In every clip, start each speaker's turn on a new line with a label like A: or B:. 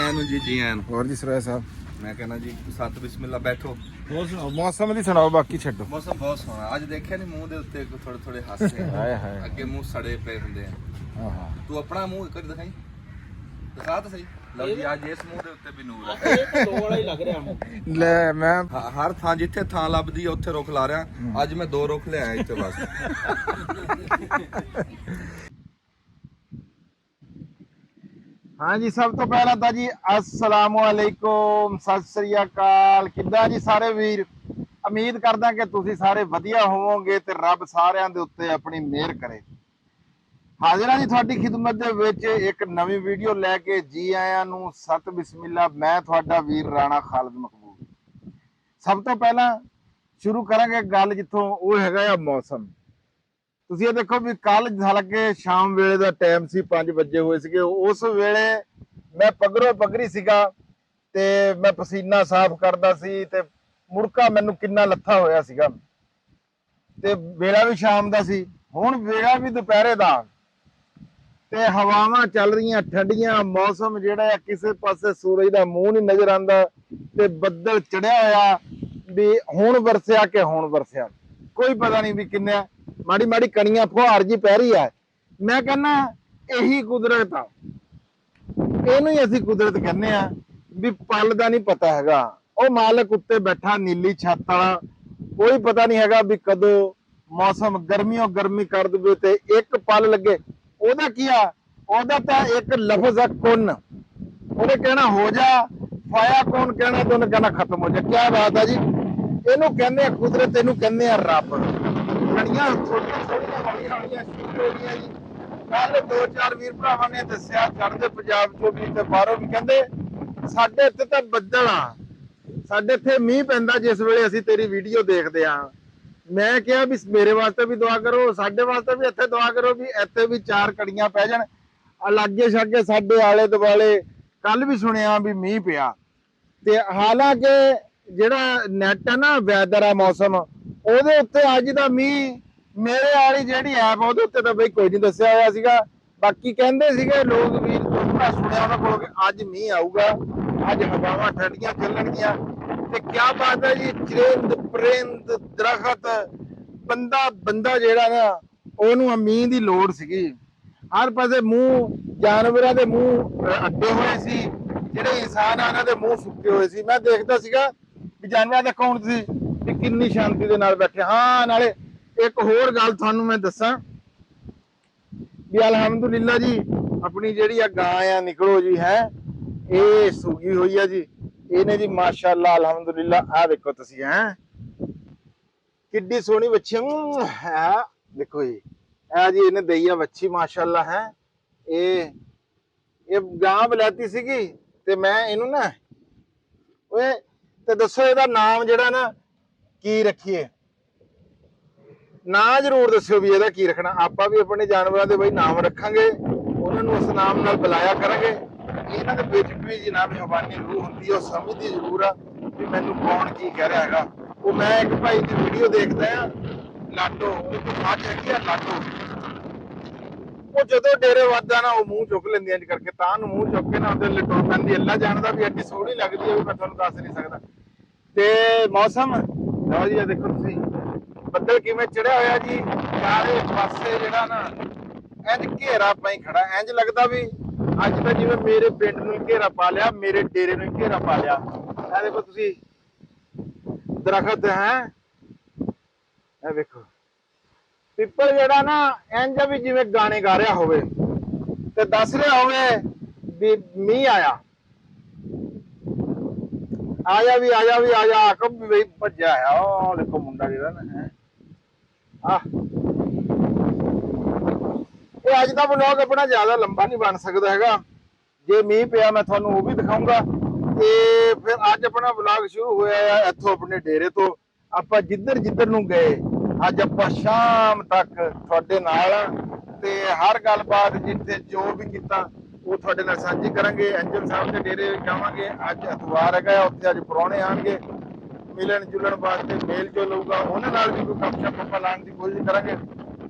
A: ਆਇਆਂ ਨੂੰ ਜੀ ਆਇਆਂ ਨੂੰ।
B: ਹੋਰ ਜੀ ਸਰਵੈ ਸਾਹਿਬ,
A: ਮੈਂ ਕਹਿੰਦਾ ਜੀ ਸਤ ਬਿਸਮਿਲ੍ਲਾ ਬੈਠੋ।
B: ਹੋਰ ਸੁਣਾਓ, ਮੌਸਮ ਦੀ ਸੁਣਾਓ, ਬਾਕੀ ਛੱਡੋ।
A: ਮੌਸਮ ਬਹੁਤ ਸੋਹਣਾ ਅੱਜ। ਦੇਖਿਆ ਨਹੀਂ ਮੂੰਹ ਦੇ ਉੱਤੇ ਥੋੜੇ ਥੋੜੇ ਹਾਸੇ
B: ਹਾਏ ਹਾਏ।
A: ਅੱਗੇ ਮੂੰਹ ਸੜੇ ਪਏ ਹੁੰਦੇ ਆ।
B: ਆਹਾ,
A: ਤੂੰ ਆਪਣਾ ਮੂੰਹ ਇੱਕ ਵਾਰੀ ਦਿਖਾਈ, ਦਿਖਾ ਤਾਂ ਸਹੀ। ਲਓ ਜੀ ਅੱਜ ਇਸ ਮੂੰਹ ਦੇ ਉੱਤੇ ਵੀ ਨੂਰ ਹੈ।
C: ਇਹ ਤਾਂ ਦੋ ਵਾਲਾ ਹੀ ਲੱਗ ਰਿਹਾ ਹੁਣ।
B: ਲੈ ਮੈਂ
A: ਹਰ ਥਾਂ ਜਿੱਥੇ ਥਾਂ ਲੱਭਦੀ ਆ ਉੱਥੇ ਰੁੱਖ ਲਾ ਰਿਹਾ। ਅੱਜ ਮੈਂ 2 ਰੁੱਖ ਲਿਆਇਆ ਇੱਥੇ ਬਸ।
B: ਹਾਂ ਜੀ, ਸਭ ਤੋਂ ਪਹਿਲਾਂ ਤਾਂ ਜੀ ਅਸਲਾਮੁ ਅਲੈਕੁਮ, ਸਤਿ ਸ੍ਰੀ ਅਕਾਲ। ਕਿੱਦਾਂ ਜੀ ਸਾਰੇ ਵੀਰ? ਉਮੀਦ ਕਰਦਾ ਕਿ ਤੁਸੀਂ ਸਾਰੇ ਵਧੀਆ ਹੋਵੋਗੇ ਤੇ ਰੱਬ ਸਾਰਿਆਂ ਦੇ ਉੱਤੇ ਆਪਣੀ ਮਿਹਰ ਕਰੇ। ਹਾਜ਼ਰ ਹਾਂ ਜੀ ਤੁਹਾਡੀ ਖਿਦਮਤ ਦੇ ਵਿੱਚ ਇੱਕ ਨਵੀਂ ਵੀਡੀਓ ਲੈ ਕੇ। ਜੀ ਆਇਆਂ ਨੂੰ, ਸਤ ਬਿਸਮਿਲ੍ਲਾ। ਮੈਂ ਤੁਹਾਡਾ ਵੀਰ ਰਾਣਾ ਖਾਲਿਦ ਮਕਬੂਲ। ਸਭ ਤੋਂ ਪਹਿਲਾਂ ਸ਼ੁਰੂ ਕਰਾਂਗੇ ਗੱਲ ਜਿੱਥੋਂ, ਉਹ ਹੈਗਾ ਆ ਮੌਸਮ। ਤੁਸੀਂ ਇਹ ਦੇਖੋ ਵੀ ਕੱਲ ਹਲਕੇ ਸ਼ਾਮ ਵੇਲੇ ਦਾ ਟਾਈਮ ਸੀ, 5 ਵਜੇ ਹੋਏ ਸੀਗੇ। ਉਸ ਵੇਲੇ ਮੈਂ ਪਗਰੋ ਪਗਰੀ ਸੀਗਾ ਤੇ ਮੈਂ ਪਸੀਨਾ ਸਾਫ਼ ਕਰਦਾ ਸੀ ਤੇ ਮੁੜਕਾ ਮੈਨੂੰ ਕਿੰਨਾ ਲੱਥਾ ਹੋਇਆ ਸੀਗਾ ਤੇ ਵੇਲਾ ਵੀ ਸ਼ਾਮ ਦਾ ਸੀ। ਹੁਣ ਵੇਲਾ ਵੀ ਦੁਪਹਿਰੇ ਦਾ ਤੇ ਹਵਾਵਾਂ ਚੱਲ ਰਹੀਆਂ ਠੰਡੀਆਂ। ਮੌਸਮ ਜਿਹੜਾ ਆ, ਕਿਸੇ ਪਾਸੇ ਸੂਰਜ ਦਾ ਮੂੰਹ ਨਹੀਂ ਨਜ਼ਰ ਆਉਂਦਾ ਤੇ ਬੱਦਲ ਚੜਿਆ ਹੋਇਆ ਵੀ ਹੁਣ ਵਰਸਿਆ ਕਿ ਹੁਣ ਵਰਸਿਆ, ਕੋਈ ਪਤਾ ਨਹੀਂ ਵੀ ਕਿੰਨਾ। ਮਾੜੀ ਮਾੜੀ ਕਣੀਆਂ ਫੁਹਾਰ ਜੀ ਪੈ ਰਹੀ ਆ। ਮੈਂ ਕਹਿੰਦਾ ਇਹੀ ਕੁਦਰਤ ਆ, ਇਹਨੂੰ ਹੀ ਅਸੀਂ ਕੁਦਰਤ ਕਹਿੰਦੇ ਆ ਵੀ ਪਲ ਦਾ ਨਹੀਂ ਪਤਾ ਹੈਗਾ। ਉਹ ਮਾਲਕ ਉੱਤੇ ਬੈਠਾ ਨੀਲੀ ਛੱਤ ਵਾਲਾ, ਕੋਈ ਪਤਾ ਨਹੀਂ ਹੈਗਾ ਵੀ ਕਦੋਂ ਮੌਸਮ ਗਰਮੀਓ ਗਰਮੀ ਕਰ ਦੇਵੇ ਤੇ ਇੱਕ ਪਲ ਲੱਗੇ। ਉਹਦਾ ਕੀ ਆ, ਉਹਦਾ ਤਾਂ ਇੱਕ ਲਫ਼ਜ਼ ਆ ਕੁਨ। ਉਹਨੇ ਕਹਿਣਾ ਹੋ ਜਾ, ਫਾਇਆ ਕੌਣ ਕਹਿਣਾ ਤੇ ਉਹਨੇ ਕਹਿਣਾ ਖਤਮ ਹੋ ਜਾ। ਕੀ ਬਾਤ ਆ ਜੀ, ਇਹਨੂੰ ਕਹਿੰਦੇ ਆ ਕੁਦਰਤ, ਇਹਨੂੰ ਕਹਿੰਦੇ ਆ ਰੱਬ। ਕਣੀਆਂ ਛੋਟੀਆਂ ਛੋਟੀਆਂ ਹੌਲੀਆਂ ਹੌਲੀਆਂ ਸ਼ੁਰੂ ਹੋ ਗਈਆਂ ਜੀ। ਕੱਲ 2-4 ਵੀਰ ਭਰਾਵਾਂ ਨੇ ਦੱਸਿਆ ਚੜ੍ਹਦੇ ਪੰਜਾਬ ਚੋਂ ਵੀ ਤੇ ਬਾਹਰੋਂ ਵੀ, ਕਹਿੰਦੇ ਸਾਡੇ ਇੱਥੇ ਤਾਂ ਬੱਦਲ ਆ, ਸਾਡੇ ਇੱਥੇ ਮੀਂਹ ਪੈਂਦਾ ਜਿਸ ਵੇਲੇ ਅਸੀਂ ਤੇਰੀ ਵੀਡੀਓ ਦੇਖਦੇ ਆ। ਮੈਂ ਕਿਹਾ ਵੀ ਮੇਰੇ ਵਾਸਤੇ ਵੀ ਦੁਆ ਕਰੋ, ਸਾਡੇ ਵਾਸਤੇ ਵੀ ਇੱਥੇ ਦੁਆ ਕਰੋ ਵੀ ਇੱਥੇ ਵੀ 4 ਕੜੀਆਂ ਪੈ ਜਾਣ। ਲਾਗੇ ਛਾਗੇ ਸਾਡੇ ਆਲੇ ਦੁਆਲੇ ਕੱਲ ਵੀ ਸੁਣਿਆ ਵੀ ਮੀਂਹ ਪਿਆ। ਤੇ ਹਾਲਾਂਕਿ ਜਿਹੜਾ ਨੈਟ ਹੈ ਨਾ, ਵੈਦਰ ਆ, ਮੌਸਮ, ਉਹਦੇ ਉੱਤੇ ਅੱਜ ਦਾ ਮੀਂਹ, ਮੇਰੇ ਵਾਲੀ ਜਿਹੜੀ ਐਪ ਉਹਦੇ ਉੱਤੇ ਤਾਂ ਬਈ ਕੋਈ ਨਹੀਂ ਦੱਸਿਆ ਹੋਇਆ ਸੀਗਾ। ਬਾਕੀ ਕਹਿੰਦੇ ਸੀਗੇ ਲੋਕ ਵੀ, ਥੋੜਾ ਸੁਣਿਆ ਉਹਨਾਂ ਕੋਲੋਂ ਕਿ ਅੱਜ ਮੀਂਹ ਆਊਗਾ, ਅੱਜ ਹਵਾਵਾਂ ਠੰਡੀਆਂ ਚੱਲਣਗੀਆਂ। ਤੇ ਕਿਆ ਬਾਤ ਹੈ ਜੀ, ਚਰਿੰਦ ਪਰਿੰਦ ਦਰਖਤ, ਬੰਦਾ ਜਿਹੜਾ ਨਾ, ਉਹਨੂੰ ਮੀਂਹ ਦੀ ਲੋੜ ਸੀਗੀ। ਹਰ ਪਾਸੇ ਮੂੰਹ, ਜਾਨਵਰਾਂ ਦੇ ਮੂੰਹ ਅੱਡੇ ਹੋਏ ਸੀ, ਜਿਹੜੇ ਇਨਸਾਨ ਆ ਉਹਨਾਂ ਦੇ ਮੂੰਹ ਸੁੱਕੇ ਹੋਏ ਸੀ। ਮੈਂ ਦੇਖਦਾ ਸੀਗਾ ਵੀ ਜਾਨਵਰਾਂ ਦਾ ਕੌਣ ਸੀ ਵੀ ਕਿੰਨੀ ਸ਼ਾਂਤੀ ਦੇ ਨਾਲ ਬੈਠੇ। ਹਾਂ, ਨਾਲੇ ਇੱਕ ਹੋਰ ਗੱਲ ਤੁਹਾਨੂੰ ਮੈਂ ਦੱਸਾਂ ਵੀ ਅਲਹਮਦੁਲਿਲਾ ਜੀ, ਆਪਣੀ ਜਿਹੜੀ ਆ ਗਾਂ ਆ ਨਿਕਲੋ ਜੀ, ਹੈ ਇਹ ਸੂਗੀ ਹੋਈ ਆ ਜੀ। ਇਹਨੇ ਜੀ ਮਾਸ਼ਾਅੱਲਾ ਅਲਹਮਦੁਲਿਲਾ, ਆਹ ਦੇਖੋ ਤੁਸੀਂ, ਹੈ ਕਿੱਡੀ ਸੋਹਣੀ ਵੱਛੀ ਹੈ। ਦੇਖੋ ਜੀ, ਇਹ ਜੀ ਇਹਨੇ ਦਈ ਆ ਵੱਛੀ ਮਾਸ਼ਾਅੱਲਾ। ਹੈ ਇਹ ਗਾਂ ਬਲੈਤੀ ਸੀਗੀ ਤੇ ਮੈਂ ਇਹਨੂੰ ਨਾ, ਓਏ ਤੇ ਦੱਸੋ ਇਹਦਾ ਨਾਮ ਜਿਹੜਾ ਨਾ ਕੀ ਰੱਖੀਏ, ਨਾਂ ਜ਼ਰੂਰ ਦੱਸਿਓ ਵੀ ਇਹਦਾ ਕੀ ਰੱਖਣਾ। ਆਪਾਂ ਵੀ ਆਪਣੇ ਜਾਨਵਰਾਂ ਦੇ ਬਈ ਨਾਮ ਰੱਖਾਂਗੇ, ਉਹਨਾਂ ਨੂੰ ਉਸ ਨਾਮ ਨਾਲ ਬੁਲਾਇਆ ਕਰਾਂਗੇ। ਇਹਨਾਂ ਦੇ ਵਿੱਚ ਵੀ ਜਨਾਬ ਹਵਾਨੀ ਰੂਹ ਹੁੰਦੀ ਹੈ, ਉਹ ਸਮਝਦੀ ਜ਼ਰੂਰ ਆ ਵੀ ਮੈਨੂੰ ਕੌਣ ਕੀ ਕਹਿ ਰਿਹਾ ਹੈਗਾ। ਉਹ ਮੈਂ ਇੱਕ ਭਾਈ ਦੀ ਵੀਡੀਓ ਦੇਖਦਾ ਆ, ਲਾਟੋ, ਉਹ ਮੱਝ ਹੈਗੀ ਆ ਲਾਟੋ। ਉਹ ਜਦੋਂ ਡੇਰੇ ਵੱਜਦਾ ਨਾ, ਉਹ ਮੂੰਹ ਚੁੱਕ ਲੈਂਦੀ ਇੰਜ ਕਰਕੇ, ਤਾਂ ਨੂੰ ਮੂੰਹ ਚੁੱਕ ਕੇ ਨਾ ਉਹਦੇ ਲਟੋ ਪੈਂਦੀ। ਅੱਲਾ ਜਾਣਦਾ ਵੀ ਐਡੀ ਸੋਹਣੀ ਲੱਗਦੀ ਹੈ ਵੀ ਮੈਂ ਤੁਹਾਨੂੰ ਦੱਸ ਨਹੀਂ ਸਕਦਾ। ਤੇ ਮੌਸਮ ਲਓ ਜੀ, ਦੇਖੋ ਤੁਸੀਂ ਬੱਦਲ ਕਿਵੇਂ ਚੜਿਆ ਹੋਇਆ ਜੀ ਚਾਰੇ ਪਾਸੇ। ਜਿਹੜਾ ਨਾ ਇੰਜ ਘੇਰਾ ਪਾਈ ਖੜਾ, ਇੰਜ ਲੱਗਦਾ ਵੀ ਅੱਜ ਤਾਂ ਜਿਵੇਂ ਮੇਰੇ ਪਿੰਡ ਨੂੰ ਘੇਰਾ ਪਾ ਲਿਆ, ਮੇਰੇ ਡੇਰੇ ਨੂੰ ਘੇਰਾ ਪਾ ਲਿਆ। ਇਹ ਦੇਖੋ ਤੁਸੀਂ ਦਰਖਤ ਹੈ, ਇਹ ਵੇਖੋ ਪਿੱਪਲ ਜਿਹੜਾ ਨਾ ਇੰਜ ਵੀ ਜਿਵੇਂ ਗਾਣੇ ਗਾ ਰਿਹਾ ਹੋਵੇ ਤੇ ਦੱਸ ਰਿਹਾ ਹੋਵੇ ਵੀ ਮੀਂਹ ਆਇਆ। ਆਇਆ ਵੀ ਆਕਮ ਵੀ ਬਈ ਭੱਜਿਆ ਆ। ਉਹ ਦੇਖੋ ਮੁੰਡਾ ਜਿਹੜਾ ਨਾ ਹੈ, ਇਹ ਅੱਜ ਦਾ ਵਲੌਗ ਆਪਣਾ ਜ਼ਿਆਦਾ ਲੰਬਾ ਨਹੀਂ ਬਣ ਸਕਦਾ ਹੈਗਾ। ਜੇ ਮੀਂਹ ਪਿਆ ਮੈਂ ਤੁਹਾਨੂੰ ਉਹ ਵੀ ਦਿਖਾਊਂਗਾ। ਤੇ ਫਿਰ ਅੱਜ ਆਪਣਾ ਵਲੌਗ ਸ਼ੁਰੂ ਹੋਇਆ ਆ ਇੱਥੋਂ, ਆਪਣੇ ਡੇਰੇ ਤੋਂ। ਆਪਾਂ ਜਿੱਧਰ ਨੂੰ ਗਏ, ਅੱਜ ਆਪਾਂ ਸ਼ਾਮ ਤੱਕ ਤੁਹਾਡੇ ਨਾਲ ਤੇ ਹਰ ਗੱਲਬਾਤ ਜਿੱਥੇ ਜੋ ਵੀ ਕੀਤਾ ਉਹ ਤੁਹਾਡੇ ਨਾਲ ਸਾਂਝੀ ਕਰਾਂਗੇ। ਅੰਜਲ ਸਾਹਿਬ ਦੇ ਡੇਰੇ ਜਾਵਾਂਗੇ, ਅੱਜ ਐਤਵਾਰ ਹੈਗਾ, ਉੱਥੇ ਅੱਜ ਪ੍ਰਾਹੁਣੇ ਆਉਣਗੇ ਮਿਲਣ ਜੁਲਣ ਵਾਸਤੇ, ਮੇਲ ਜੋਲ ਹੋਊਗਾ, ਉਹਨਾਂ ਨਾਲ ਵੀ ਕੋਈ ਕੰਮ ਸ਼ਾਪ ਆਪਾਂ ਲਾਉਣ ਦੀ ਕੋਸ਼ਿਸ਼ ਕਰਾਂਗੇ।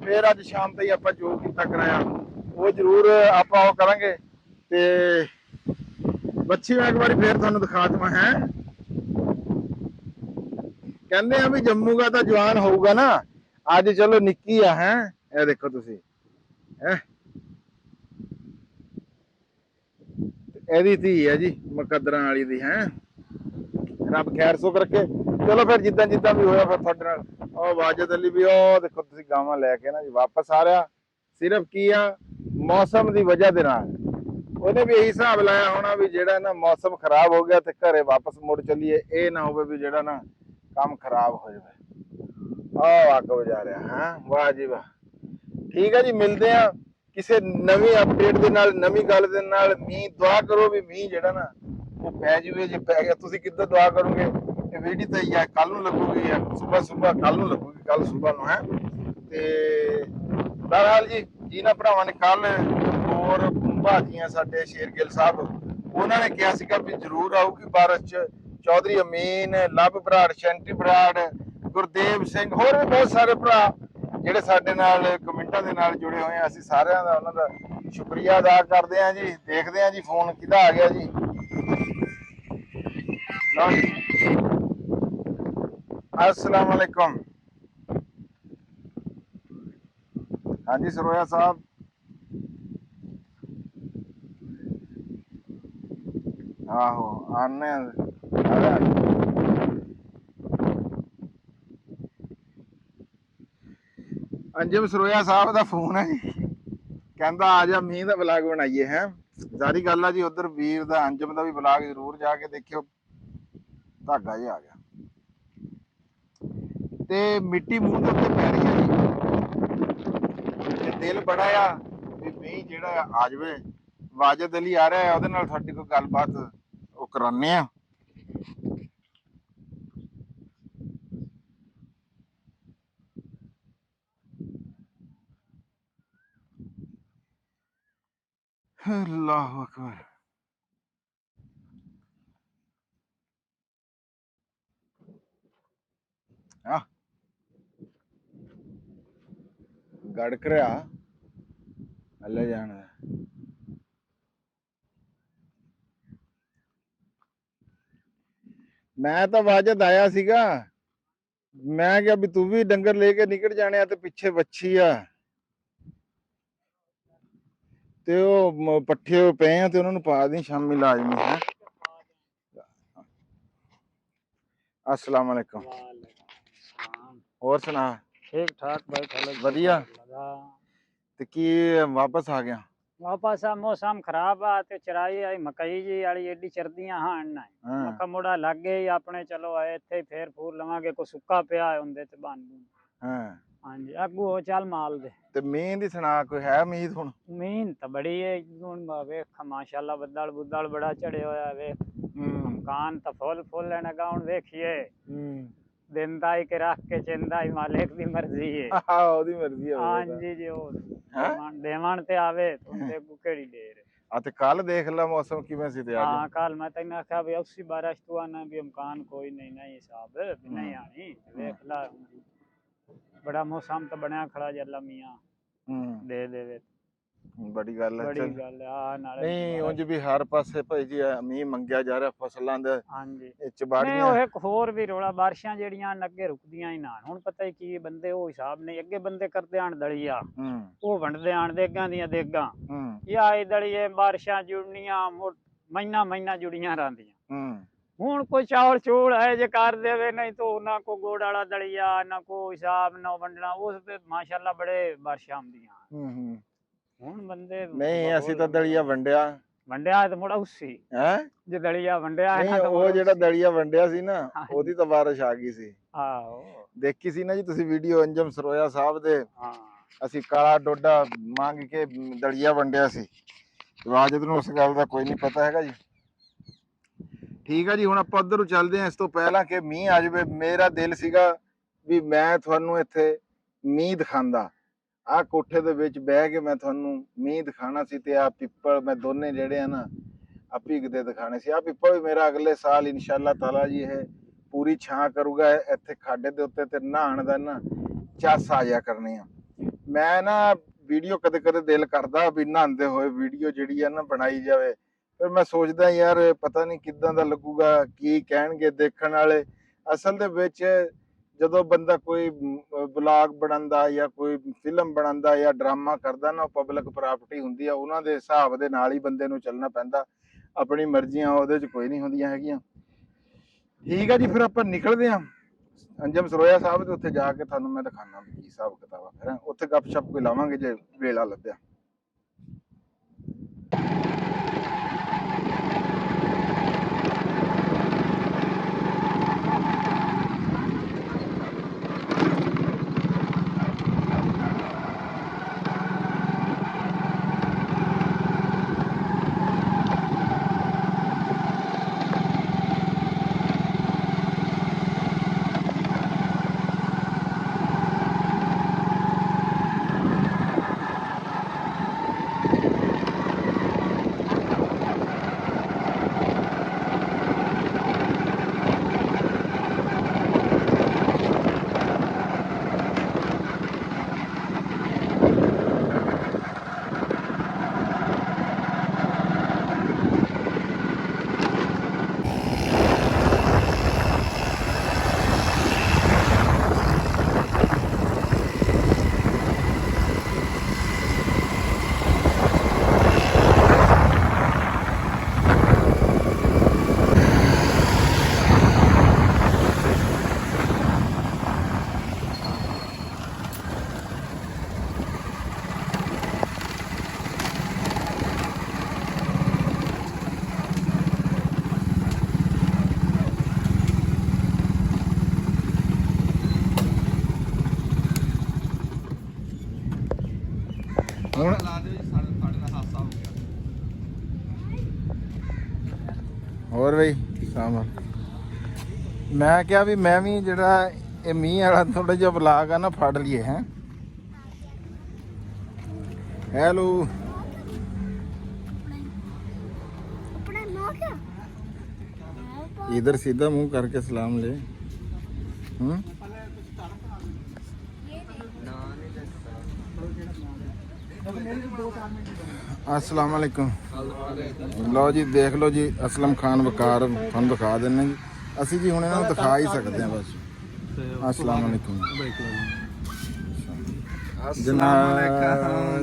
B: ਫਿਰ ਅੱਜ ਸ਼ਾਮ ਤਾਈਂ ਆਪਾਂ ਜੋ ਕੀਤਾ ਕਰਾਇਆ ਉਹ ਜ਼ਰੂਰ ਆਪਾਂ ਉਹ ਕਰਾਂਗੇ। ਤੇ ਬੱਚੀ ਮੈਂ ਇੱਕ ਵਾਰੀ ਫੇਰ ਤੁਹਾਨੂੰ ਦਿਖਾ ਦਵਾਂ ਹੈ। ਕਹਿੰਦੇ ਆ ਵੀ ਜੰਮੂ ਦਾ ਤਾਂ ਜਵਾਨ ਹੋਊਗਾ ਨਾ, ਅੱਜ ਚਲੋ ਨਿੱਕੀ ਆ ਹੈ। ਇਹ ਦੇਖੋ ਤੁਸੀਂ ਹੈ, ਇਹਦੀ ਧੀ ਹੈ ਜੀ ਮੁਕੱਦਰਾਂ ਵਾਲੀ ਦੀ ਹੈ। ਰੱਬ ਖੈਰ ਸੁਖ ਰੱਖੇ। ਚਲੋ ਫਿਰ ਜਿੱਦਾਂ ਜਿੱਦਾਂ ਵੀ ਹੋਇਆ ਫਿਰ ਤੁਹਾਡੇ ਨਾਲ। ਉਹ ਵਾਜਦ ਅਲੀ ਵੀ ਉਹ ਦੇਖੋ ਤੁਸੀਂ ਗਾਵਾਂ ਲੈ ਕੇ ਨਾ ਜੀ ਵਾਪਸ ਆ ਰਿਹਾ। ਸਿਰਫ ਕੀ ਆ, ਮੌਸਮ ਦੀ ਵਜ੍ਹਾ ਦੇ ਨਾਲ ਉਹਨੇ ਵੀ ਇਹੀ ਹਿਸਾਬ ਲਾਇਆ ਹੋਣਾ ਵੀ ਜਿਹੜਾ ਨਾ ਮੌਸਮ ਖਰਾਬ ਹੋ ਗਿਆ ਤੇ ਘਰੇ ਵਾਪਸ ਮੁੜ ਚੱਲੀਏ, ਇਹ ਨਾ ਹੋਵੇ ਵੀ ਜਿਹੜਾ ਨਾ ਕੰਮ ਖਰਾਬ ਹੋ ਜਾਵੇ। ਆਹ ਅੱਗ ਵਜਾ ਰਿਹਾ ਹੈ। ਵਾਹ ਜੀ ਵਾਹ। ਠੀਕ ਹੈ ਜੀ, ਮਿਲਦੇ ਆ ਕਿਸੇ ਨਵੀਂ ਅਪਡੇਟ ਦੇ ਨਾਲ, ਨਵੀਂ ਗੱਲ ਦੇ ਨਾਲ। ਮੀਂਹ ਦੁਆ ਕਰੋ ਵੀ ਮੀਂਹ ਜਿਹੜਾ ਨਾ ਉਹ ਪੈ ਜਾਵੇ। ਜੇ ਪੈ ਗਿਆ ਤੁਸੀਂ ਕਿੱਦਾਂ ਦੁਆ ਕਰੋਗੇ? ਇਹ ਵੀਡੀਓ ਤਾਂ ਯਾ ਕੱਲ ਨੂੰ ਲੱਗੂਗੀ ਜਾਂ ਸੁਬਾਹ ਕੱਲ ਨੂੰ ਲੱਗੂਗੀ, ਕੱਲ ਸੁਬਾਹ ਨੂੰ ਹੈ। ਤੇ ਬਹਰਹਾਲ ਜੀ ਨਾ ਭਰਾਵਾਂ ਨੇ ਕੱਲ ਹੋਰ ਭਾਜੀਆਂ ਸਾਡੇ ਸ਼ੇਰਗਿੱਲ ਸਾਹਿਬ, ਉਹਨਾਂ ਨੇ ਕਿਹਾ ਸੀਗਾ ਵੀ ਜ਼ਰੂਰ ਆਊਗੀ ਬਾਰਿਸ਼ ਚ। ਚੌਧਰੀ ਅਮੀਨ, ਲੱਭ ਬਰਾੜ, ਸ਼ੈਂਟੀ ਬਰਾੜ, ਗੁਰਦੇਵ ਸਿੰਘ, ਹੋਰ ਵੀ ਬਹੁਤ ਸਾਰੇ ਭਰਾ ਜਿਹੜੇ ਸਾਡੇ ਨਾਲ ਕਮੈਂਟਾਂ ਦੇ ਨਾਲ ਜੁੜੇ ਹੋਏ ਆ। ਅਸੀਂ ਸਾਰਿਆਂ ਦਾ ਉਹਨਾਂ ਦਾ ਸ਼ੁਕਰੀਆ ਅਦਾ ਕਰਦੇ ਹਾਂ ਜੀ। ਦੇਖਦੇ ਹਾਂ ਜੀ ਫੋਨ ਕਿਹਦਾ ਆ ਗਿਆ ਜੀ। अस्सलाम वालेकुम। हाँ जी सरोया साहब। आहो आने अंजम सरोया साहब का फोन है जी, कहता आ जा मीह का ब्लॉग बनाइए है। जारी गल है जी, उधर वीर का अंजम का भी ब्लॉग जरूर जाके देखियो। धागा जिहा आ गया ते मिट्टी मूंह के उत्ते पै रही है जी। दिल बड़ा आ भी मीह जिहड़ा आ जावे। वाजिद अली आ रहा है, ਉਹਦੇ ਨਾਲ ਸਾਡੀ ਕੋਈ ਗੱਲਬਾਤ ਉਹ ਕਰਾਉਂਦੇ ਆ। अल्लाह अकबर। गड़क रहा अल्ले जान। मैं तो वाजिद आया सीगा, मैं क्या भी तू भी डंगर लेके निकल जाने ते पिछे बच्छी आ ते ओ पट्ठे पे आ ते उन्होंने पा दी शामी लाजमी है। अस्सलाम वालेकुम। और सुना?
C: ठीक ठाक भाई,
B: वधिया ते की वापस आ गया?
C: वापस आ मौसम खराब आ ते चराई आई मकई जी वाली एडी चरदियां हां ना मक्का मुड़ा लग गए अपने। चलो आए इत्थे फेर फूर लवांगे, कोई सुक्का पिया हुंदे ते बन
B: हां
C: हां जी। अगू हो चल माल दे
B: ते मींह दी सुना, कोई है उम्मीद हुण?
C: मीन तो बड़ी है हुण वेख माशाअल्लाह, बदल बुदल बड़ा चढ़े होया वेख। मकान तो फुल फुल है ना गाउन वेखिए। दिंदा ही के रख के चिंदा ही मालिक दी मर्जी है।
B: हां ओदी मर्जी है।
C: हां जी जी ओ देवान ते आवे तुंदे को केड़ी देर
B: आ ते कल देख ला मौसम किवें सी ते आज।
C: हां कल मैं तैਨੂੰ आख्या भी उसी बारिश तू आना भी मकान कोई नहीं नहीं हिसाब भी नहीं आनी। देख ला बड़ा मौसम तो बनया खड़ा जल्ला मियां दे देवे।
B: बड़ी गल है।
C: बड़ी गल आ नाले
B: नहीं उंज भी हर पासे भाई जी मींह मंगया जा रहा फसलां दे।
C: हां जी
B: च बाड़ियां
C: नहीं ओह एक होर भी रोला बारिशां जेड़ियां अगे रुकदियां ही ना। हुण पता ही की बंदे ओ हिसाब नहीं अगे बंदे करदे आण दलिया ओ वंडदे आण देगां दियां देगां या आई दलिए बारिशां जुड़नियां महीना महीना जुड़ियां रहंदियां। हुण कोई चावल चूड़ है जे कर देवे, नहीं तो ना को गुड़ वाला दलिया ना को हिसाब ना वंडना। उस पे माशाअल्लाह बड़े बारिशां आंदियां। हुण बंदे
B: नहीं ਅਸੀਂ ਤਾਂ ਦਲੀਆ ਵੰਡਿਆ
C: ਤੇ ਮੁੜਾ ਉਸੀ
B: ਹੈ
C: ਜੇ ਦਲੀਆ ਵੰਡਿਆ ਹੈ ਨਾ।
B: ਉਹ ਜਿਹੜਾ ਦਲੀਆ ਵੰਡਿਆ ਸੀ ਨਾ ਉਹਦੀ ਤਾਂ ਬਾਰਿਸ਼ ਆ ਗਈ ਸੀ।
C: ਆਹੋ
B: ਦੇਖੀ ਸੀ ਨਾ ਜੀ ਤੁਸੀਂ ਵੀਡੀਓ ਅੰਜਮ ਸਰੋਇਆ ਸਾਹਿਬ ਦੇ।
C: ਹਾਂ
B: ਅਸੀਂ ਕਾਲਾ ਡੋਡਾ ਮੰਗ ਕੇ ਦਲੀਆ ਵੰਡਿਆ ਸੀ। ਵਾਜਦ ਨੂੰ ਉਸ ਗੱਲ ਦਾ ਕੋਈ ਨਹੀਂ ਪਤਾ ਹੈਗਾ ਜੀ। ਠੀਕ ਹੈ ਜੀ, ਹੁਣ ਆਪਾਂ ਉੱਧਰ ਨੂੰ ਚੱਲਦੇ ਹਾਂ। ਇਸ ਤੋਂ ਪਹਿਲਾਂ ਕਿ ਮੀਂਹ ਆ ਜਾਵੇ, ਮੇਰਾ ਦਿਲ ਸੀਗਾ ਵੀ ਮੈਂ ਤੁਹਾਨੂੰ ਇੱਥੇ ਮੀਂਹ ਦਿਖਾਉਂਦਾ। ਆ ਕੋਠੇ ਦੇ ਵਿੱਚ ਬਹਿ ਕੇ ਮੈਂ ਤੁਹਾਨੂੰ ਮੀਂਹ ਦਿਖਾਣਾ ਸੀ ਤੇ ਆ ਪਿੱਪਲ ਮੈਂ ਦੋਨੇ ਜਿਹੜੇ ਆ ਨਾ ਆ ਭਿੱਗਦੇ ਦਿਖਾਣੇ ਸੀ। ਆ ਪਿੱਪਲ ਵੀ ਮੇਰਾ ਅਗਲੇ ਸਾਲ ਇਨਸ਼ਾਅੱਲਾ ਤਾਲਾ ਜੀ ਇਹ ਪੂਰੀ ਛਾਂ ਕਰੂਗਾ। ਇੱਥੇ ਖਾਡੇ ਦੇ ਉੱਤੇ ਤੇ ਨਹਾਣ ਦਾ ਨਾ ਚੱਸ ਆ ਜਾ ਕਰਨੀ ਆ। ਮੈਂ ਨਾ ਵੀਡੀਓ ਕਦੇ ਕਦੇ ਦਿਲ ਕਰਦਾ ਵੀ ਨਹਾਉਂਦੇ ਹੋਏ ਵੀਡੀਓ ਜਿਹੜੀ ਆ ਨਾ ਬਣਾਈ ਜਾਵੇ। ਫਿਰ ਮੈਂ ਸੋਚਦਾ ਯਾਰ ਪਤਾ ਨਹੀਂ ਕਿੱਦਾਂ ਦਾ ਲੱਗੂਗਾ, ਕੀ ਕਹਿਣਗੇ ਦੇਖਣ ਵਾਲੇ। ਅਸਲ ਦੇ ਵਿੱਚ ਜਦੋਂ ਬੰਦਾ ਕੋਈ ਬਲੌਗ ਬਣਾਉਂਦਾ ਜਾਂ ਕੋਈ ਫਿਲਮ ਬਣਾਉਂਦਾ ਜਾਂ ਡਰਾਮਾ ਕਰਦਾ ਨਾ, ਪਬਲਿਕ ਪ੍ਰਾਪਰਟੀ ਹੁੰਦੀ ਆ, ਉਹਨਾਂ ਦੇ ਹਿਸਾਬ ਦੇ ਨਾਲ ਹੀ ਬੰਦੇ ਨੂੰ ਚੱਲਣਾ ਪੈਂਦਾ। ਆਪਣੀ ਮਰਜ਼ੀਆਂ ਉਹਦੇ 'ਚ ਕੋਈ ਨਹੀਂ ਹੁੰਦੀਆਂ ਹੈਗੀਆਂ। ਠੀਕ ਆ ਜੀ, ਫਿਰ ਆਪਾਂ ਨਿਕਲਦੇ ਹਾਂ ਅੰਜਮ ਸਰੋਇਆ ਸਾਹਿਬ ਦੇ ਉੱਥੇ ਜਾ ਕੇ ਤੁਹਾਨੂੰ ਮੈਂ ਦਿਖਾਣਾ ਕੀ ਹਿਸਾਬ ਕਿਤਾਬ ਆ। ਫਿਰ ਉੱਥੇ ਗੱਪਸ਼ਪ ਕੋਈ ਲਾਵਾਂਗੇ ਜੇ ਵੇਲਾ ਲੱਭਿਆ। ਹੁਣ
A: ਲਾ ਦਿਓ ਜੀ, ਸਾਡੇ ਨਾਲ ਹਾਦਸਾ ਹੋ ਗਿਆ।
B: ਹੋਰ ਬਈ ਸਾਮਾ ਮੈਂ ਕਿਹਾ ਵੀ ਮੈਂ ਵੀ ਜਿਹੜਾ ਇਹ ਮੀਂਹ ਵਾਲਾ ਥੋੜਾ ਜਿਹਾ ਵਲਾਗ ਆ ਨਾ ਫੜ ਲਈਏ। ਹੈ ਹੈਲੋ इधर सीधा मुंह करके सलाम ले। अस्सलाम वालेकुम। लो जी देख लो जी असलम खान वकार तुहानू दिखा देना जी। असी जी हुणे इन्हां नूं दिखा ही सकते हैं बस। अस्सलाम वालेकुम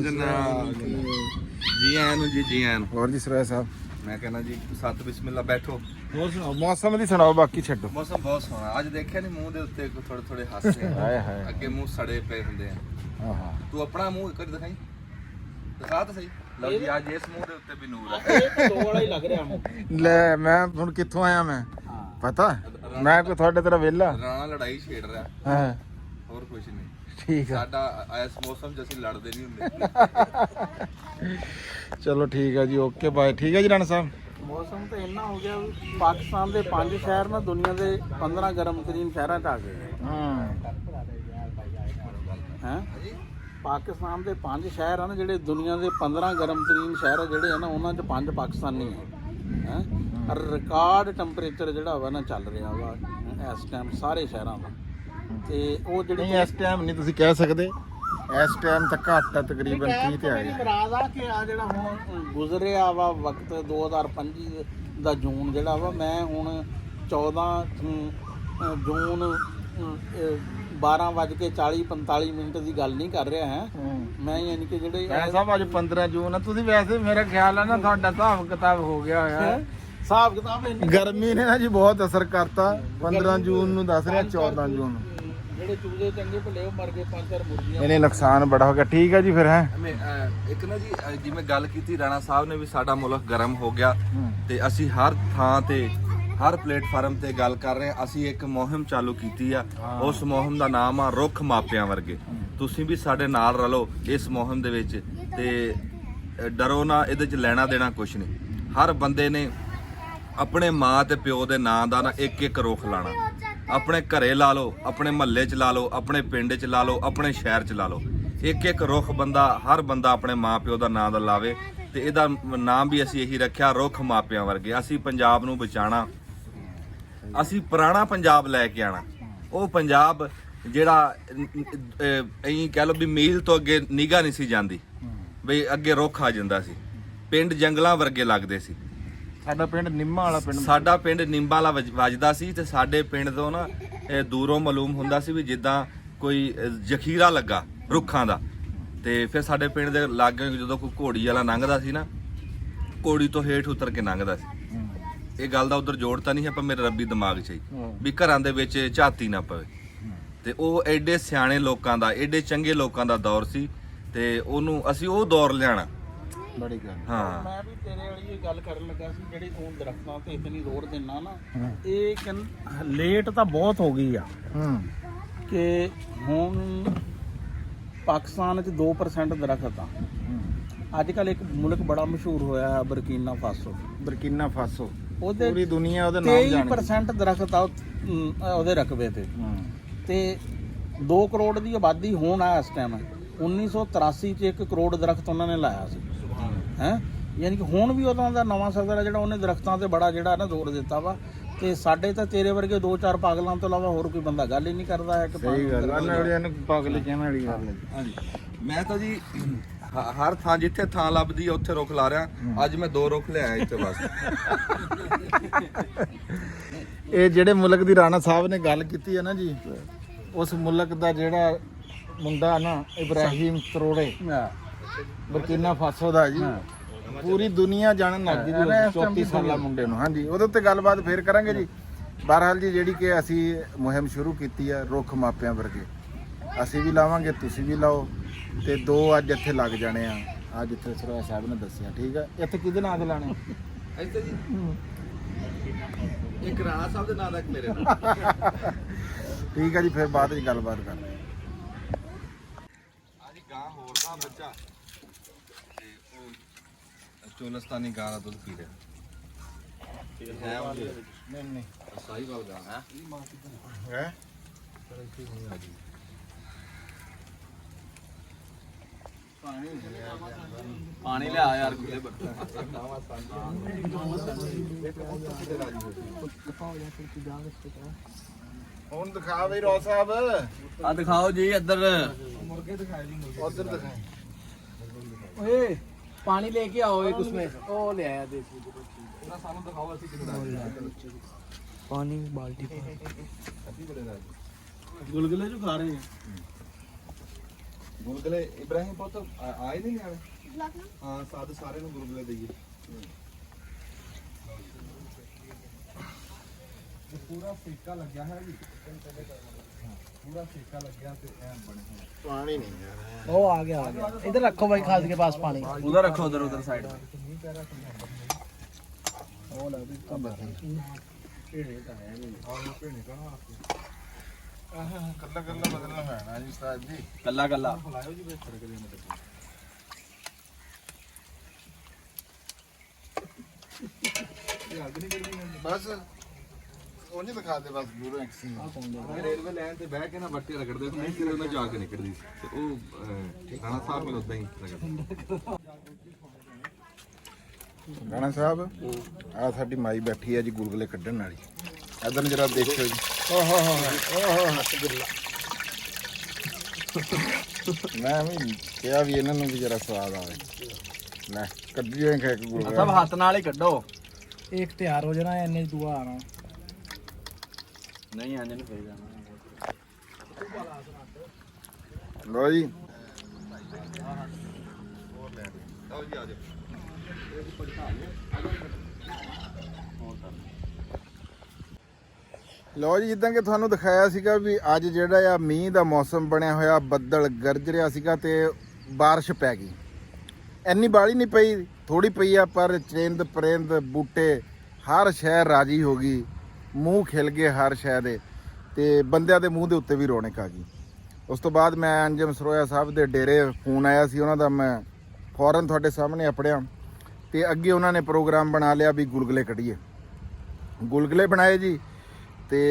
A: जनाब जी आया नु जी आया नु।
B: और जी सराय साहब
A: मैं कहना जी सत बिस्मिल्लाह बैठो।
B: ਹੋਰ ਸੁਣਾਓ ਮੌਸਮ ਦੀ ਸੁਣਾਓ ਬਾਕੀ ਛੱਡੋ।
A: मौसम बहुत सोहना ਅੱਜ ਦੇਖਿਆ ਨਹੀਂ ਮੂੰਹ ਦੇ ਉੱਤੇ ਥੋੜੇ ਥੋੜੇ ਹਾਸੇ
B: ਹਾਏ ਹਾਏ
A: ਅੱਗੇ ਮੂੰਹ ਸੜੇ ਪਏ ਹੁੰਦੇ ਆ।
B: ਆਹਾ
A: ਤੂੰ ਆਪਣਾ ਮੂੰਹ ਇੱਕ ਵਾਰੀ ਦਿਖਾਈ ਦਿਖਾ ਤਾਂ ਸਹੀ। ਲਓ ਜੀ ਅੱਜ ਇਸ ਮੂੰਹ ਦੇ ਉੱਤੇ ਵੀ ਨੂਰ ਹੈ।
C: ਇਹ ਦੋ ਵਾਲਾ ਹੀ ਲੱਗ ਰਿਹਾ ਮੂੰਹ।
B: ਲੈ ਮੈਂ ਹੁਣ ਕਿੱਥੋਂ ਆਇਆ ਮੈਂ ਪਤਾ ਮੈਂ ਕੋਈ ਤੁਹਾਡੇ ਤਰ੍ਹਾਂ ਵਿਹਲਾ
A: ਰਾਣਾ ਲੜਾਈ ਛੇੜ ਰਿਹਾ
B: ਹਾਂ
A: ਹੋਰ ਕੁਝ ਨਹੀਂ।
B: ਠੀਕ ਆ
A: ਸਾਡਾ ਇਸ ਮੌਸਮ 'ਚ ਅਸੀਂ ਲੜਦੇ ਨਹੀਂ ਹੁੰਦੇ।
B: ਚਲੋ ਠੀਕ ਆ ਜੀ ਓਕੇ ਬਾਏ। ਠੀਕ ਆ ਜੀ ਰਾਣਾ ਸਾਹਿਬ
C: ਮੌਸਮ ਤਾਂ ਇੰਨਾ ਹੋ ਗਿਆ ਵੀ ਪਾਕਿਸਤਾਨ ਦੇ 5 ਸ਼ਹਿਰ ਨਾ ਦੁਨੀਆ ਦੇ 15 ਗਰਮ ਤਰੀਨ ਸ਼ਹਿਰਾਂ 'ਚ ਆ ਗਏ ਹੈ। ਪਾਕਿਸਤਾਨ ਦੇ 5 ਸ਼ਹਿਰ ਹਨ ਜਿਹੜੇ ਦੁਨੀਆ ਦੇ 15 ਗਰਮ ਤਰੀਨ ਸ਼ਹਿਰ ਜਿਹੜੇ ਆ ਨਾ ਉਹਨਾਂ 'ਚ 5 ਪਾਕਿਸਤਾਨੀ ਹੈ। ਰਿਕਾਰਡ ਟੈਂਪਰੇਚਰ ਜਿਹੜਾ ਵਾ ਨਾ ਚੱਲ ਰਿਹਾ ਵਾ ਇਸ ਟਾਈਮ ਸਾਰੇ ਸ਼ਹਿਰਾਂ ਦਾ। ਤੇ ਉਹ ਜਿਹੜੇ
B: ਇਸ ਟਾਈਮ ਨਹੀਂ ਤੁਸੀਂ ਕਹਿ ਸਕਦੇ ਇਸ ਟਾਈਮ ਤਾਂ ਘੱਟ ਆ ਤਕਰੀਬਨ 30 ਤੇ ਆ ਗਿਆ।
C: ਇਤਰਾਜ਼ ਆ ਕਿ ਆ ਜਿਹੜਾ ਹੁਣ ਗੁਜ਼ਰਿਆ ਵਾ ਵਕਤ 2025 ਦਾ ਜੂਨ ਜਿਹੜਾ ਵਾ ਮੈਂ ਹੁਣ 14 ਜੂਨ 12:40-45 ਦੀ ਗੱਲ ਨਹੀਂ ਕਰ ਰਿਹਾ ਹੈ ਮੈਂ, ਯਾਨੀ ਕਿ ਜਿਹੜੇ
B: ਸਾਹਿਬ ਅੱਜ 15 ਜੂਨ ਆ। ਤੁਸੀਂ ਵੈਸੇ ਮੇਰਾ ਖਿਆਲ ਆ ਨਾ ਤੁਹਾਡਾ ਹਿਸਾਬ ਕਿਤਾਬ ਹੋ ਗਿਆ ਹੋਇਆ
C: ਹਿਸਾਬ ਕਿਤਾਬ
B: ਗਰਮੀ ਨੇ ਨਾ ਜੀ ਬਹੁਤ ਅਸਰ ਕਰਤਾ। 15 ਜੂਨ ਨੂੰ ਦੱਸ ਰਿਹਾ 14 ਜੂਨ
C: ਜਿਹੜੇ ਚੂਹੇ ਚੰਗੇ ਭਲੇ ਉਹ ਮਰ ਗਏ 5-4 ਮੁਰਗੀਆਂ।
B: ਇਹਨੇ ਨੁਕਸਾਨ ਬੜਾ ਹੋ ਗਿਆ। ਠੀਕ ਹੈ ਜੀ ਫਿਰ ਹੈ
A: ਇੱਕ ਨਾ ਜੀ ਜਿਵੇਂ ਗੱਲ ਕੀਤੀ ਰਾਣਾ ਸਾਹਿਬ ਨੇ ਵੀ ਸਾਡਾ ਮੁਲਕ ਗਰਮ ਹੋ ਗਿਆ ਤੇ ਅਸੀਂ ਹਰ ਥਾਂ ਤੇ ਹਰ ਪਲੇਟਫਾਰਮ ਤੇ ਗੱਲ ਕਰ ਰਹੇ ਹਾਂ। ਅਸੀਂ ਇੱਕ ਮੁਹਿੰਮ ਚਾਲੂ ਕੀਤੀ ਆ। ਉਸ ਮੁਹਿੰਮ ਦਾ ਨਾਮ ਆ ਰੁੱਖ ਮਾਪਿਆਂ ਵਰਗੇ। ਤੁਸੀਂ ਵੀ ਸਾਡੇ ਨਾਲ ਰਲੋ ਇਸ ਮੁਹਿੰਮ ਦੇ ਵਿੱਚ ਤੇ ਡਰੋ ਨਾ, ਇਹਦੇ 'ਚ ਲੈਣਾ ਦੇਣਾ ਕੁਛ ਨਹੀਂ। ਹਰ ਬੰਦੇ ਨੇ ਆਪਣੇ ਮਾਂ ਤੇ ਪਿਓ ਦੇ ਨਾਂ ਦਾ ਨਾ ਇੱਕ ਰੁੱਖ ਲਾਣਾ। ਆਪਣੇ ਘਰੇ ਲਾ ਲਓ, ਆਪਣੇ ਮਹੱਲੇ 'ਚ ਲਾ ਲਓ, ਆਪਣੇ ਪਿੰਡ 'ਚ ਲਾ ਲਓ, ਆਪਣੇ ਸ਼ਹਿਰ 'ਚ ਲਾ ਲਓ। ਇੱਕ ਰੁੱਖ ਬੰਦਾ ਹਰ ਬੰਦਾ ਆਪਣੇ ਮਾਂ ਪਿਓ ਦਾ ਨਾਂ ਦਾ ਲਾਵੇ ਤੇ ਇਹਦਾ ਨਾਮ ਵੀ ਅਸੀਂ ਇਹੀ ਰੱਖਿਆ ਰੁੱਖ ਮਾਪਿਆਂ ਵਰਗੇ। ਅਸੀਂ ਪੰਜਾਬ ਨੂੰ ਬਚਾਉਣਾ, ਅਸੀਂ ਪੁਰਾਣਾ ਪੰਜਾਬ ਲੈ ਕੇ ਆਣਾ। ਉਹ ਪੰਜਾਬ ਜਿਹੜਾ ਐਂ ਕਹਿ ਲਓ ਵੀ ਮੀਲ ਤੋਂ ਅੱਗੇ ਨਿਗਾਹ ਨਹੀਂ ਸੀ ਜਾਂਦੀ, ਬਈ ਅੱਗੇ ਰੁੱਖ ਆ ਜਾਂਦਾ ਸੀ, ਪਿੰਡ ਜੰਗਲਾਂ ਵਰਗੇ ਲੱਗਦੇ ਸੀ।
B: ਸਾਡਾ ਪਿੰਡ ਨਿੰਮਾ ਵਾਲਾ ਪਿੰਡ
A: ਸਾਡਾ ਪਿੰਡ ਨਿੰਬਾ ਵਾਲਾ ਵੱਜਦਾ ਸੀ ਤੇ ਸਾਡੇ ਪਿੰਡ ਤੋਂ ਨਾ ਇਹ ਦੂਰੋਂ ਮਾਲੂਮ ਹੁੰਦਾ ਸੀ ਵੀ ਜਿੱਦਾਂ ਕੋਈ ਜ਼ਖੀਰਾ ਲੱਗਾ ਰੁੱਖਾਂ ਦਾ। ਤੇ ਫਿਰ ਸਾਡੇ ਪਿੰਡ ਦੇ ਲਾਗੇ ਜਦੋਂ ਕੋਈ ਘੋੜੀ ਵਾਲਾ ਲੰਘਦਾ ਸੀ ਨਾ, ਘੋੜੀ ਤੋਂ ਹੇਠ ਉਤਰ ਕੇ ਲੰਘਦਾ ਸੀ। ਇਹ ਗੱਲ ਦਾ ਉਧਰ ਜੋੜ ਤਾਂ ਨਹੀਂ ਹੈ, ਪਰ ਮੇਰੇ ਰੱਬੀ ਦਿਮਾਗ 'ਚ ਹੀ ਵੀ ਘਰਾਂ ਦੇ ਵਿੱਚ ਝਾਤੀ ਨਾ ਪਵੇ। ਤੇ ਉਹ ਐਡੇ ਸਿਆਣੇ ਲੋਕਾਂ ਦਾ, ਐਡੇ ਚੰਗੇ ਲੋਕਾਂ ਦਾ ਦੌਰ ਸੀ ਤੇ ਉਹਨੂੰ ਅਸੀਂ ਉਹ ਦੌਰ ਲਿਆਣਾ।
B: ਬੜੀ ਗੱਲ।
A: ਹਾਂ,
D: ਮੈਂ ਵੀ ਤੇਰੇ ਵਾਲੀ ਗੱਲ ਕਰਨ ਲੱਗਾ ਸੀ, ਜਿਹੜੀ ਤੂੰ ਦਰਖਤਾਂ ਤੇ ਇਤਨੀ ਜ਼ੋਰ ਦਿੰਨਾ ਨਾ, ਇਹ ਲੇਟ ਤਾਂ ਬਹੁਤ ਹੋ ਗਈ ਆ ਕਿ ਹੁਣ ਪਾਕਿਸਤਾਨ 'ਚ 2% ਦਰਖਤ ਆ। ਅੱਜ ਕੱਲ ਇੱਕ ਮੁਲਕ ਬੜਾ ਮਸ਼ਹੂਰ ਹੋਇਆ ਹੈ, ਬਰਕੀਨਾ ਫਾਸੋ।
B: ਬਰਕੀਨਾ ਫਾਸੋ,
D: ਉਹਦੇ
B: ਪੂਰੀ ਦੁਨੀਆ ਉਹਦੇ ਨਾਮ ਜਾਣਦੀ।
D: 23% ਦਰਖਤ ਆ ਉਹਦੇ ਰਕਬੇ ਤੇ। ਤੇ 2 ਕਰੋੜ ਦੀ ਆਬਾਦੀ ਹੋਣ ਆ ਇਸ ਟਾਈਮ। 1983 ਚ 1 ਕਰੋੜ ਦਰਖਤ ਉਹਨਾਂ ਨੇ ਲਾਇਆ ਸੀ ਹੈ। ਯਾਨੀ ਕਿ ਹੁਣ ਵੀ ਉਹਨਾਂ ਦਾ ਨਵਾਂ ਸਦਰ ਹੈ ਜਿਹੜਾ ਉਹਨੇ ਦਰਖਤਾਂ ਤੇ ਬੜਾ ਜਿਹੜਾ ਨਾ ਜ਼ੋਰ ਦਿੱਤਾ ਵਾ। ਤੇ ਸਾਡੇ ਤਾਂ ਤੇਰੇ ਵਰਗੇ 2-4 ਪਾਗਲਾਂ ਤੋਂ ਇਲਾਵਾ ਹੋਰ ਕੋਈ ਬੰਦਾ ਗੱਲ ਹੀ ਨਹੀਂ ਕਰਦਾ ਹੈ ਕਿ
B: ਸਹੀ ਗੱਲ ਆ, ਨਾਲੇ ਇਹਨੂੰ ਪਾਗਲ ਕਹਿਣ ਵਾਲੀ ਗੱਲ ਹੈ।
A: ਹਾਂਜੀ। ਮੈਂ ਤਾਂ ਜੀ ਹਰ ਥਾਂ ਜਿੱਥੇ ਥਾਂ ਲੱਭਦੀ ਆ ਉੱਥੇ ਰੁੱਖ ਲਾ ਰਿਹਾ। ਅੱਜ ਮੈਂ 2 ਰੁੱਖ ਲਿਆਇਆ ਇੱਥੇ ਬਸ।
B: ਇਹ ਜਿਹੜੇ ਮੁਲਕ ਦੀ ਰਾਣਾ ਸਾਹਿਬ ਨੇ ਗੱਲ ਕੀਤੀ ਹੈ ਨਾ ਜੀ, ਉਸ ਮੁਲਕ ਦਾ ਜਿਹੜਾ ਮੁੰਡਾ ਨਾ ਇਬਰਾਹੀਮ ਤਰੋੜੇ, ਬਰਕੀਨਾ ਫਾਸੋ ਦਾ ਜੀ, ਪੂਰੀ ਦੁਨੀਆ ਜਾਣਨ ਲੱਗ ਗਈ ਜੀ 34 ਸਾਲਾ ਮੁੰਡੇ ਨੂੰ। ਹਾਂਜੀ, ਉਹਦੇ ਉੱਤੇ ਗੱਲਬਾਤ ਫੇਰ ਕਰਾਂਗੇ ਜੀ। ਬਹਰਹਾਲ ਜੀ, ਜਿਹੜੀ ਕਿ ਅਸੀਂ ਮੁਹਿੰਮ ਸ਼ੁਰੂ ਕੀਤੀ ਆ ਰੁੱਖ ਮਾਪਿਆਂ ਵਰਗੇ, ਅਸੀਂ ਵੀ ਲਾਵਾਂਗੇ, ਤੁਸੀਂ ਵੀ ਲਾਓ। ਤੇ 2 ਅੱਜ ਇੱਥੇ ਲੱਗ ਜਾਣੇ ਆ। ਅੱਜ ਇੱਥੇ ਸਰੋਆ ਸਾਹਿਬ ਨੇ ਦੱਸਿਆ, ਠੀਕ ਆ। ਇੱਥੇ ਕਿਹਦੇ ਨਾਂ ਦੇ ਲਾਣੇ?
A: ਇੱਥੇ ਜੀ ਇੱਕ ਰਾਣਾ ਸਾਹਿਬ ਦੇ ਨਾਂ ਦਾ, ਇੱਕ ਮੇਰੇ ਨਾਲ।
B: ਠੀਕ ਆ ਜੀ, ਫਿਰ ਬਾਅਦ ਵਿੱਚ ਗੱਲਬਾਤ ਕਰਦੇ ਹਾਂ।
A: ਆਜੀ ਗਾਂ ਹੋਰ ਦਾ ਬੱਚਾ ਤੇ ਉਹ ਚੋਲਸਤਾਨੀ ਗਾਂ ਦਾ ਦੁੱਧ ਪੀ ਰਿਹਾ ਹੈ। ਉਹ
B: ਨਹੀਂ ਨਹੀਂ
A: ਸਾਹੀਵਾਲ ਗਾਂ ਹੈ।
B: ਹੈ
D: ਪਾਣੀ ਲਿਆ ਯਾਰ ਗੁੱਲੇ
B: ਹੁਣ ਦਿਖਾ ਬਈ ਰੋ ਸਾਹਿਬ,
D: ਆ ਦਿਖਾਓ ਜੀ ਇੱਧਰ।
B: ਉਧਰ ਦਿਖਾ।
D: ਓਏ ਪਾਣੀ ਲੈ ਕੇ ਆਓ ਇੱਕ ਉਸमें ਉਹ ਲੈ ਆਇਆ ਦੇਖ
A: ਸਾਨੂੰ ਦਿਖਾਓ ਅਸੀਂ ਕਿੱਥੇ
D: पानी बाल्टी गुलगुले जो खा रहे हैं।
A: ਗੁਲਗੁਲੇ ਇਬਰਾਹਿਮ ਪੁੱਤ ਆਏ ਨਹੀਂ ਨਿਆਣੇ? ਹਾਂ, ਸਾਰੇ ਨੂੰ ਗੁਲਗੁਲੇ ਦਈਏ। ਪੂਰਾ ਸੇਕਾ ਲੱਗਿਆ ਹੈ ਜੀ, ਪੂਰਾ ਸੇਕਾ ਲੱਗਿਆ ਤੇ ਐਨ ਬਣੇ ਹੋਏ।
B: ਪਾਣੀ नहीं यार,
D: वो आ गया इधर रखो भाई खास के पास पानी उधर रखो उधर साइड में।
B: कल्ला कल्ला बदलना है ना जी उस्ताद जी।
D: कल्ला कल्ला
B: बस ਉਹ ਨਹੀਂ ਦਿਖਾ ਦੇ ਬਸ ਦੂਰੋਂ ਐਕਸੀ।
A: ਰੇਲਵੇ ਲਾਈਨ ਤੇ ਬਹਿ ਕੇ ਨਾ ਬੱਟੇ ਰਗੜਦੇ ਸੀ, ਨਹੀਂ ਸਿਰੇ ਉਹਨਾਂ ਜਾ ਕੇ ਨਿਕਲਦੀ ਸੀ ਤੇ ਉਹ ਰਾਣਾ ਸਾਹਿਬ ਵੀ ਉਦਾਂ ਹੀ ਰਗੜਦੇ।
B: ਰਾਣਾ ਸਾਹਿਬ, ਆ ਸਾਡੀ ਮਾਈ ਬੈਠੀ ਹੈ ਜੀ ਗੁਲਗੁਲੇ ਕੱਢਣ ਵਾਲੀ। ਇਧਰ ਜਰਾ ਦੇਖਿਓ ਜੀ। ਮੈਂ ਵੀ ਕਿਹਾ ਵੀ ਇਹਨਾਂ ਨੂੰ ਵੀ ਜਰਾ ਸਵਾਦ ਆਵੇ। ਲੈ ਕੱਢੀਏ ਖਾ ਕੇ ਗੁਲਗੁਲੇ।
D: सब हाथ नाल ही कड्डो एक तैयार हो जाना इन्ने दुआ आना नहीं आने नहीं भेज जाना।
B: ਲੋ ਜੀ,
A: ਆਓ ਜੀ, ਆ ਜਾਓ।
B: ਲੋ ਜੀ, ਜਿੱਦਾਂ ਕਿ ਤੁਹਾਨੂੰ ਦਿਖਾਇਆ ਸੀਗਾ ਵੀ ਅੱਜ ਜਿਹੜਾ ਆ ਮੀਂਹ ਦਾ ਮੌਸਮ ਬਣਿਆ ਹੋਇਆ, ਬੱਦਲ ਗਰਜ ਰਿਹਾ ਸੀਗਾ ਤੇ ਬਾਰਿਸ਼ ਪੈ ਗਈ। ਇੰਨੀ ਬਾਲੀ ਨਹੀਂ ਪਈ, ਥੋੜੀ ਪਈ ਆ, ਪਰ ਚਰਿੰਦ ਪਰਿੰਦ ਬੂਟੇ ਹਰ ਸ਼ਹਿਰ ਰਾਜੀ ਹੋ ਗਈ, ਮੂੰਹ ਖਿਲ ਗਏ ਹਰ ਸ਼ਹਿਰ ਦੇ, ਤੇ ਬੰਦਿਆਂ ਦੇ ਮੂੰਹ ਦੇ ਉੱਤੇ ਵੀ ਰੌਣਕ ਆ ਗਈ। ਉਸ ਤੋਂ ਬਾਅਦ ਮੈਂ ਅੰਜਮ ਸਰੋਇਆ ਸਾਹਿਬ ਦੇ ਡੇਰੇ ਫੋਨ ਆਇਆ ਸੀ ਉਹਨਾਂ ਦਾ, ਮੈਂ ਫੌਰਨ ਤੁਹਾਡੇ ਸਾਹਮਣੇ ਆਪੜਿਆ ਤੇ ਅੱਗੇ ਉਹਨਾਂ ਨੇ ਪ੍ਰੋਗਰਾਮ ਬਣਾ ਲਿਆ ਵੀ ਗੁਲਗੁਲੇ ਕੱਢੀਏ। ਗੁਲਗੁਲੇ ਬਣਾਏ ਜੀ ਤੇ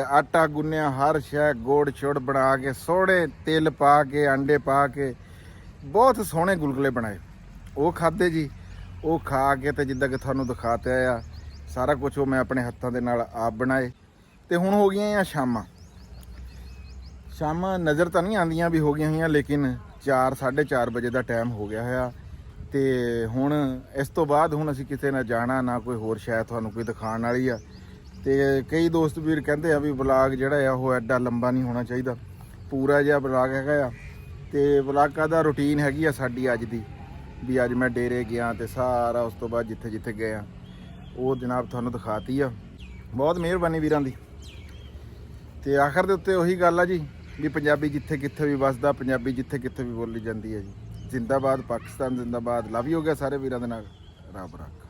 B: ਆਟਾ ਗੁੰਨਿਆ, ਹਰ ਸ਼ੈ ਗੋੜ ਛੋੜ ਬਣਾ ਕੇ, ਸੋਹਣੇ ਤਿਲ ਪਾ ਕੇ, ਆਂਡੇ ਪਾ ਕੇ ਬਹੁਤ ਸੋਹਣੇ ਗੁਲਗੁਲੇ ਬਣਾਏ। ਉਹ ਖਾਦੇ ਜੀ। ਉਹ ਖਾ ਕੇ ਤੇ ਜਿੱਦਾਂ ਕਿ ਤੁਹਾਨੂੰ ਦਿਖਾਤੇ ਆ ਸਾਰਾ ਕੁਝ, ਉਹ ਮੈਂ ਆਪਣੇ ਹੱਥਾਂ ਦੇ ਨਾਲ ਆਪ ਬਣਾਏ। ਤੇ ਹੁਣ ਹੋ ਗਈਆਂ ਆ ਸ਼ਾਮਾਂ ਨਜ਼ਰ ਤਾਂ ਨਹੀਂ ਆਉਂਦੀਆਂ ਵੀ ਹੋ ਗਈਆਂ ਹੋਈਆਂ, ਲੇਕਿਨ 4 4:30 ਵਜੇ ਦਾ ਟਾਈਮ ਹੋ ਗਿਆ ਹੋਇਆ ਤੇ ਹੁਣ ਇਸ ਤੋਂ ਬਾਅਦ ਹੁਣ ਅਸੀਂ ਕਿਤੇ ਨਾ ਜਾਣਾ ਨਾ ਕੋਈ ਹੋਰ ਸ਼ਾਇਦ ਤੁਹਾਨੂੰ ਕੋਈ ਦਿਖਾਉਣ ਵਾਲੀ ਆ। ਤੇ ਕਈ ਦੋਸਤ ਵੀਰ ਕਹਿੰਦੇ ਆ ਵੀ ਵਲੌਗ ਜਿਹੜਾ ਆ ਉਹ ਐਡਾ ਲੰਬਾ ਨਹੀਂ ਹੋਣਾ ਚਾਹੀਦਾ, ਪੂਰਾ ਜਿਹਾ ਵਲੌਗ ਹੈਗਾ ਆ। ਤੇ ਵਲੌਗਾਂ ਦਾ ਰੂਟੀਨ ਹੈਗੀ ਆ ਸਾਡੀ ਅੱਜ ਦੀ, ਵੀ ਅੱਜ ਮੈਂ ਡੇਰੇ ਗਿਆ ਤੇ ਸਾਰਾ ਉਸ ਤੋਂ ਬਾਅਦ ਜਿੱਥੇ ਜਿੱਥੇ ਗਏ ਆ ਉਹ ਜਨਾਬ ਤੁਹਾਨੂੰ ਦਿਖਾਤੀ ਆ। ਬਹੁਤ ਮਿਹਰਬਾਨੀ ਵੀਰਾਂ ਦੀ। ਤੇ ਆਖਰ ਦੇ ਉੱਤੇ ਉਹੀ ਗੱਲ ਆ ਜੀ ਵੀ ਪੰਜਾਬੀ ਜਿੱਥੇ ਕਿੱਥੇ ਵੀ ਵੱਸਦਾ, ਪੰਜਾਬੀ ਜਿੱਥੇ ਕਿੱਥੇ ਵੀ ਬੋਲੀ ਜਾਂਦੀ ਹੈ ਜੀ। ਜ਼ਿੰਦਾਬਾਦ ਪਾਕਿਸਤਾਨ, ਜ਼ਿੰਦਾਬਾਦ। ਲਵ ਯੂ ਹੋ ਗਿਆ ਸਾਰੇ ਵੀਰਾਂ ਦੇ ਨਾਲ। ਰੱਬ ਰੱਖ।